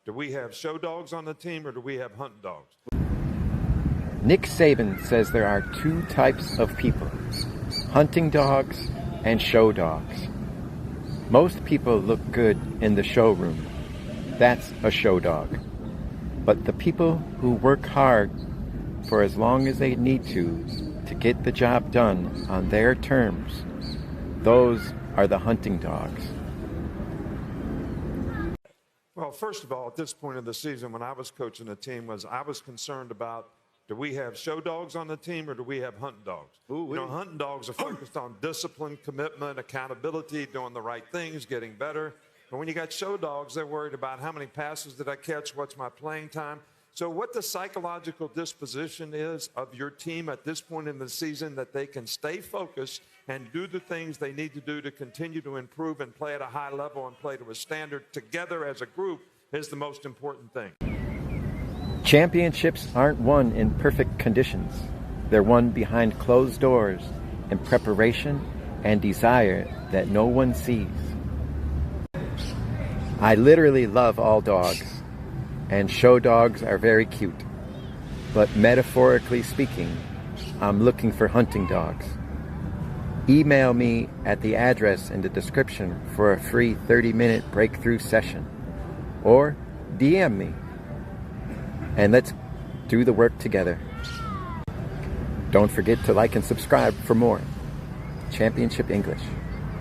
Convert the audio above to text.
Do we have show dogs on the team or do we have hunting dogs? Nick Saban says there are two types of people, hunting dogs and show dogs. Most people look good in the showroom. That's a show dog. But the people who work hard for as long as they need to get the job done on their terms, those are the hunting dogs. Well, first of all, at this point of the season, when I was coaching the team, I was concerned about, do we have show dogs on the team or do we have hunting dogs? Hunting dogs are focused on discipline, commitment, accountability, doing the right things, getting better. But when you got show dogs, they're worried about how many passes did I catch, what's my playing time. So what the psychological disposition is of your team at this point in the season, that they can stay focused and do the things they need to do to continue to improve and play at a high level and play to a standard together as a group, is the most important thing. Championships aren't won in perfect conditions. They're won behind closed doors in preparation and desire that no one sees. I literally love all dogs, and show dogs are very cute. But metaphorically speaking, I'm looking for hunting dogs. Email me at the address in the description for a free 30-minute breakthrough session. Or DM me. And let's do the work together. Don't forget to like and subscribe for more. Championship English.